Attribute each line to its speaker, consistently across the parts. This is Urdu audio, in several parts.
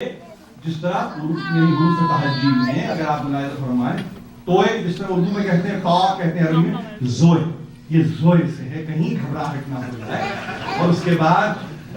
Speaker 1: جس طرح میری حروف تہجی میں اگر آپ ملاحظہ فرمائیں توئے جس طرح اردو میں کہتے ہیں تا کہتے ہیں عربی میں زوئے، یہ زوئے سے ہے، کہیں گھبراہٹ نہ ہو جائے اور اس کے بعد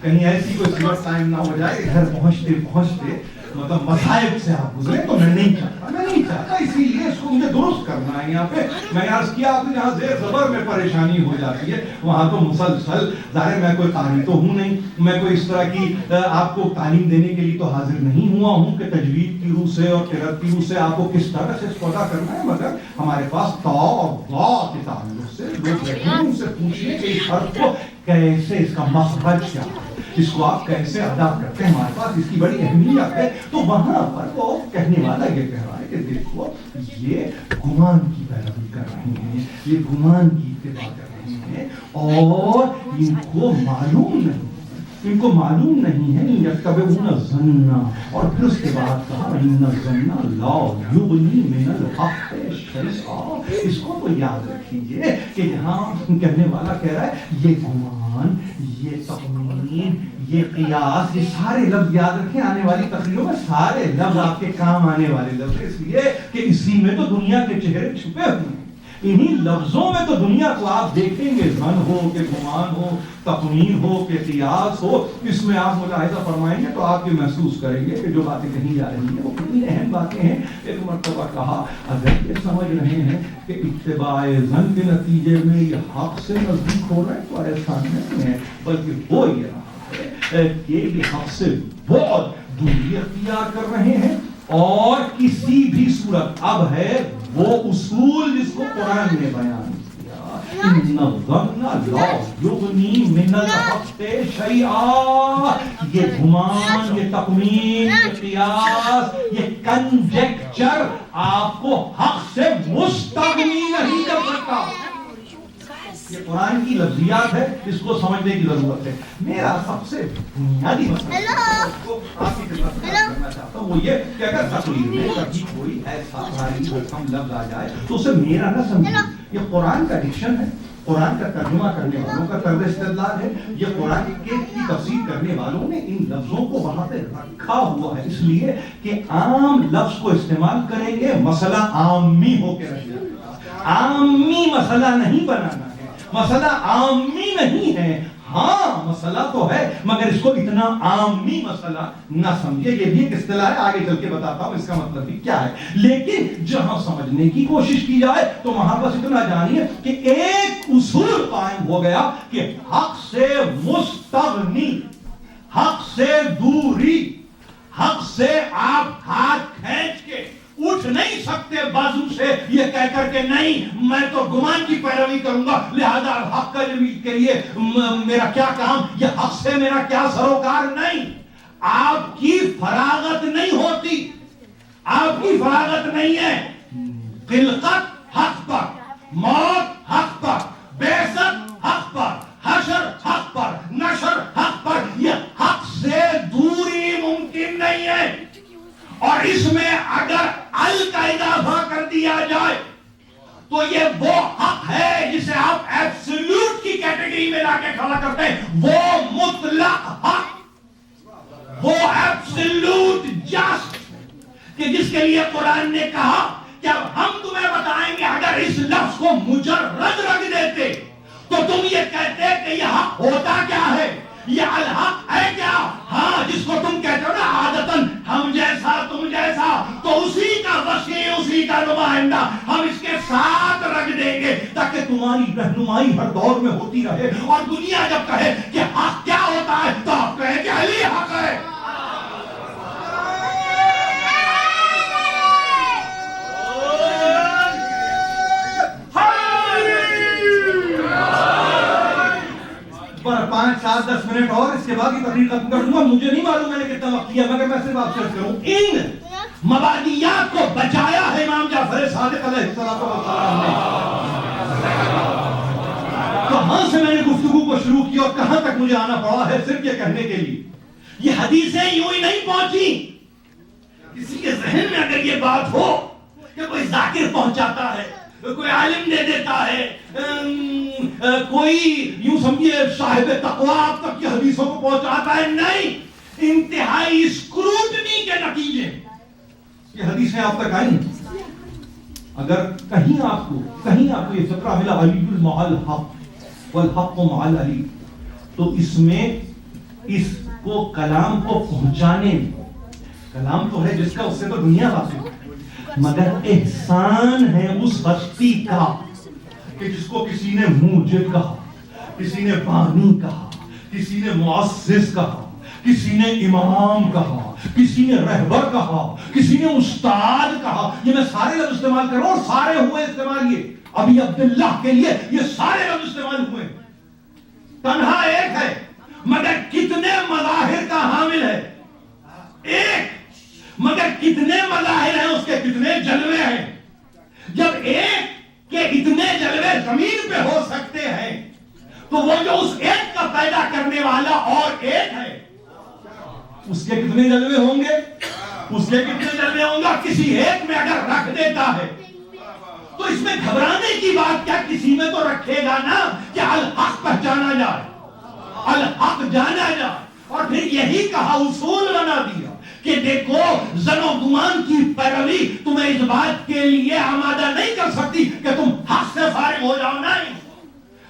Speaker 1: کہیں ایسی کوئی سیریس ٹائم نہ ہو جائے کہ گھر پہنچتے پہنچتے مطلب مصائب سے آپ گزرے، تو میں نہیں چاہتا اسی لیے اس کو مجھے درست کرنا ہے. یہاں پہ میں نے عرض کیا آپ نے جہاں زیر زبر میں پریشانی ہو جاتی ہے وہاں تو مسلسل ظاہر میں کوئی قاری تو ہوں نہیں، میں کوئی اس طرح کی آپ کو تعلیم دینے کے لیے تو حاضر نہیں ہوا ہوں کہ تجوید کی روح سے اور قرأت کی روح سے آپ کو کس طرح سے استفادہ کرنا ہے، مگر ہمارے پاس تا اور ضا کے تعلق سے لوگ بیٹھے ہیں، ان سے پوچھیے کہ اس حرف کو کیسے، اس کا مخرج کیا ہے، اس کو آپ کیسے ادا کرتے ہیں، ہمارے پاس اس کی بڑی اہمیت ہے. تو وہاں پر وہ کہنے والا یہ کہہ رہا ہے کہ دیکھو یہ گمان کی پیروی کر رہے ہیں، یہ گمان کی اتباع کر رہے ہیں اور ان کو معلوم نہیں ہے یتبعون الظن، اور پھر اس کے بعد کہا ان الظن لا یغنی من الحق شیئا. اس کو تو یاد رکھیے کہ یہاں کہنے والا کہہ رہا ہے یہ گمان، یہ تخمین، یہ قیاس، یہ سارے لفظ یاد رکھیں، آنے والی تقریروں میں سارے لفظ آپ کے کام آنے والے لفظ، اس لیے کہ اسی میں تو دنیا کے چہرے چھپے ہوئے ہیں، انہی لفظوں میں تو دنیا کو آپ دیکھیں گے، ظن ہو کہ گمان ہو، تخمین ہو کہ قیاس ہو، اس میں آپ ملاحظہ فرمائیں گے تو آپ یہ محسوس کریں گے کہ جو باتیں کہی جا رہی ہیں وہ کتنی اہم باتیں ہیں. ایک مرتبہ کہا اگر یہ سمجھ رہے ہیں کہ اتباع ظن کے نتیجے میں یہ حق سے نزدیک ہو رہا ہے تو ایسا نہیں ہے، بلکہ وہ یہ رہا ہے کہ یہ حق سے بہت دوری اختیار کر رہے ہیں، اور کسی بھی صورت اب ہے وہ اصول جس کو قرآن نے بیان کیا، ان الظن لا یغنی من الحق شیئا. یہ گمان، یہ تخمین، یہ قیاس، یہ کنجیکچر آپ کو حق سے مستغنی نہیں کر سکتا. یہ قرآن کی لفظیات ہے، اس کو سمجھنے کی ضرورت ہے. میرا سب سے بنیادی مسئلہ کو آپ کی خدمت میں کرنا چاہتا ہوں وہ یہ کہ اگر تقریر میں کبھی کوئی ایسا غریب رقم لفظ آ جائے تو اسے میرا نہ سمجھیں. یہ قرآن کا ڈکشن ہے، قرآن کا ترجمہ کرنے والوں کا طرز استدلال ہے، یہ قرآن کی تفسیر کرنے والوں نے ان لفظوں کو وہاں پہ رکھا ہوا ہے اس لیے کہ عام لفظ کو استعمال کریں گے، مسئلہ عامی ہو کے رہ جائے گا. عامی مسئلہ نہیں بنانا ہے، مسئلہ عامی نہیں ہے، ہاں مسئلہ تو ہے مگر اس کو اتنا عامی مسئلہ نہ سمجھے. یہ بھی ایک اصطلاح ہے، آگے چل کے بتاتا ہوں اس کا مطلب بھی کیا ہے. لیکن جہاں سمجھنے کی کوشش کی جائے تو وہاں بس اتنا جانیے کہ ایک اصول قائم ہو گیا کہ حق سے مستغنی، حق سے دوری، حق سے آپ ہاتھ کھینچ کے اٹھ نہیں سکتے بازو سے یہ کہہ کر کے نہیں میں تو گمان کی پیروی کروں گا لہذا حق کے لیے میرا کیا کام، یہ حق سے میرا کیا سروکار. نہیں، آپ کی فراغت نہیں ہوتی، آپ کی فراغت نہیں ہے. خلقت حق پر، موت حق پر، بعثت حق پر، حشر حق پر، نشر حق پر، یہ حق سے دوری ممکن نہیں ہے. اور اس میں اگر ال کا اضافہ کر دیا جائے تو یہ وہ حق ہے جسے آپ ایبسولوٹ کی کیٹیگری میں لا کے کھڑا کرتے ہیں، وہ مطلق حق، وہ ایبسولوٹ جسٹ، کہ جس کے لیے قرآن نے کہا کہ اب ہم تمہیں بتائیں گے اگر اس لفظ کو مجرد رکھ دیتے تو تم یہ کہتے کہ یہ حق ہوتا کیا ہے، یہ الحق ہے کیا. ہاں جس کو تم کہتے ہو نا عادتاً ہم جیسا تم جیسا، تو اسی کا وسیع، اسی کا نمائندہ ہم اس کے ساتھ رکھ دیں گے تاکہ تمہاری رہنمائی ہر دور میں ہوتی رہے. اور دنیا جب کہے کہ حق کیا ہوتا ہے تو آپ کہیں کہ علی حق ہے. پر 5 7 10 منٹ اور اس کے بعد یہ تقریر ختم کر دوں گا. مجھے نہیں معلوم میں نے کتنا وقت کیا مگر میں صرف آپ سے کروں ان مبادیات کو بچایا ہے امام جعفر صادق علیہ السلام نے. کہاں سے میں نے گفتگو کو شروع کیا اور کہاں تک مجھے آنا پڑا ہے صرف یہ کہنے کے لیے یہ حدیثیں یوں ہی نہیں پہنچی. کسی کے ذہن میں اگر یہ بات ہو کہ کوئی ذاکر پہنچاتا ہے، کوئی عالم دے دیتا ہے، کوئی یوں سمجھے صاحب تقویٰ آپ تک کی حدیثوں کو پہنچاتا ہے، نہیں، انتہائی لیجئے. یہ حدیثیں آپ تک آئیں. اگر کہیں آپ کو یہ فقرہ ملا علی مع الحق والحق مع العلی، تو اس میں اس کو کلام کو پہنچانے میں، کلام تو ہے جس کا، اس سے تو دنیا واقف ہے، مگر احسان ہے اس ہستی کا کہ جس کو کسی نے موجد کہا، کسی نے بانی کہا، کسی نے مؤسس کہا، کسی نے امام کہا، کسی نے رہبر کہا، کسی نے استاد کہا. یہ میں سارے لفظ استعمال کر رہا ہوں، سارے ہوئے استعمال. یہ ابھی عبداللہ کے لیے یہ سارے لفظ استعمال ہوئے. تنہا ایک ہے مگر کتنے مظاہر کا حامل ہے. ایک مگر کتنے مظاہر ہیں، اس کے کتنے جلوے ہیں. جب ایک کے اتنے جلوے زمین پہ ہو سکتے ہیں تو وہ جو اس ایک کا پیدا کرنے والا اور ایک ہے، اس کے کتنے جلوے ہوں گے؟ اس کے کتنے جلوے ہوں گا کسی ایک میں اگر رکھ دیتا ہے تو اس میں گھبرانے کی بات کیا؟ کسی میں تو رکھے گا نا کہ الحق پہچانا جائے، الحق جانا جائے. اور پھر یہی کہا، اصول بنا دیا کہ دیکھو ظن و گمان کی پیروی تمہیں اس بات کے لیے آمادہ نہیں کر سکتی کہ تم حق سے فارغ ہو جاؤ.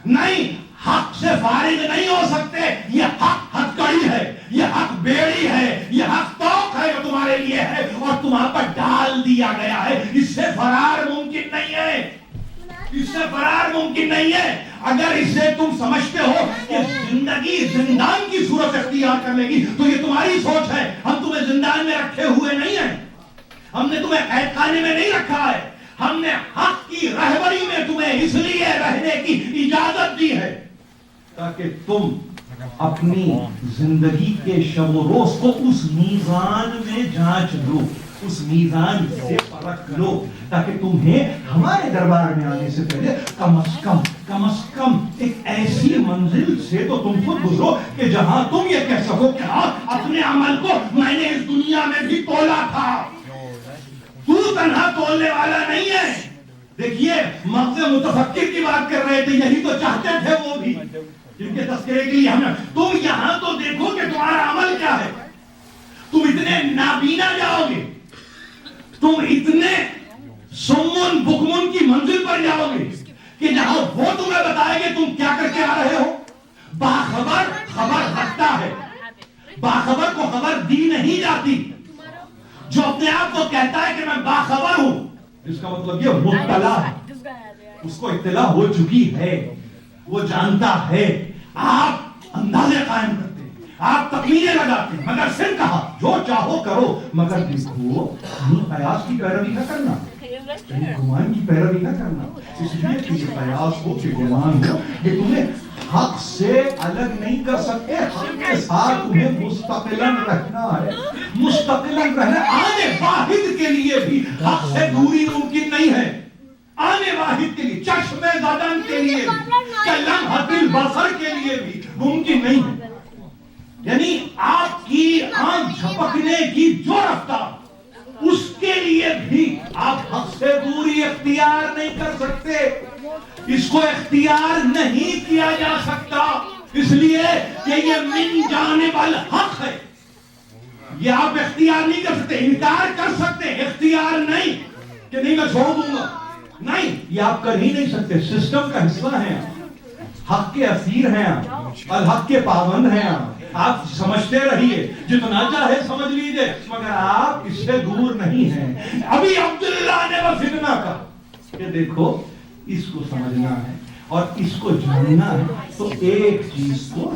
Speaker 1: نہیں، حق سے فارغ نہیں ہو سکتے. یہ حق ہتکڑی ہے، یہ حق بیڑی ہے، یہ حق توق ہے جو تمہارے لیے ہے اور تمہاں پر ڈال دیا گیا ہے. اس سے فرار ممکن نہیں ہے، اس سے فرار ممکن نہیں ہے. اگر اسے تم سمجھتے ہو کہ زندگی زندان کی صورت اختیار کر لے گی تو یہ تمہاری سوچ ہے. ہم تمہیں زندان میں رکھے ہوئے نہیں ہیں، ہم نے تمہیں قید خانے میں نہیں رکھا ہے. ہم نے حق کی رہبری میں تمہیں اس لیے رہنے کی اجازت دی ہے تاکہ تم اپنی زندگی کے شب و روز کو اس میزان میں جانچ لو، اس میزان سے پرکھ لو، تاکہ تمہیں ہمارے دربار میں آنے سے پہلے کم از کم ایک ایسی منزل سے تو تم خود گزرو کہ جہاں تم یہ کہہ سکو کہ ہاں اپنے عمل کو میں نے اس دنیا میں بھی تولا تھا. تو تنہا تولنے والا نہیں ہے. دیکھیے مغز متفکر کی بات کر رہے تھے، یہی تو چاہتے تھے وہ بھی جن کے تذکرے کے لیے ہم نے. تم یہاں تو دیکھو کہ تمہارا عمل کیا ہے. تم اتنے نابینا جاؤ گے، تم اتنے سمن بکمن کی منزل پر جاؤ گے کہ جہاں وہ تمہیں بتائے گے تم کیا کر کے آ رہے ہو. باخبر خبر رکھتا ہے، باخبر کو خبر دی نہیں جاتی. جو اپنے آپ کو کہتا ہے کہ میں باخبر ہوں، اس کا مطلب یہ مطلع ہے، اس کو اطلاع ہو چکی ہے، وہ جانتا ہے. آپ اندازے قائم کرتے ہیں، آپ تقریریں لگاتے ہیں، مگر پھر کہا جو چاہو کرو، مگر دیکھو کہیں قیاس کی پیروی نہ کرنا، کہیں گمان کی پیروی نہ کرنا. اس لیے کہ یہ قیاس ہو کہ گمان ہو، یہ تمہیں حق سے الگ نہیں کر سکتے. حق کے ساتھ تمہیں مستقلاً رہنا ہے، مستقلاً رہنا. آنے واحد کے لیے بھی حق سے دوری ممکن نہیں ہے. آنے واحد کے لیے، چشم زدن کے لیے بھی، لمحۃ البصر کے لیے بھی ممکن نہیں ہے. یعنی آپ کی آنکھ جھپکنے کی جو رفتار، اس کے لیے بھی آپ حق سے دوری اختیار نہیں کر سکتے. اس کو اختیار نہیں کیا جا سکتا، اس لیے کہ یہ من جانب الحق ہے. یہ آپ اختیار نہیں کر سکتے، انکار کر سکتے، اختیار نہیں کہ نہیں میں چھوڑ دوں گا. نہیں، یہ آپ کر ہی نہیں سکتے. سسٹم کا حصہ ہیں، حق کے اسیر ہیں، الحق کے پابند ہیں. آپ سمجھتے رہیے، جتنا چاہے سمجھ لیجئے، مگر آپ اس سے دور نہیں ہیں. ابھی عبداللہ نے بس اتنا کہا کہ دیکھو اس کو سمجھنا ہے اور اس کو جاننا ہے تو ایک چیز کو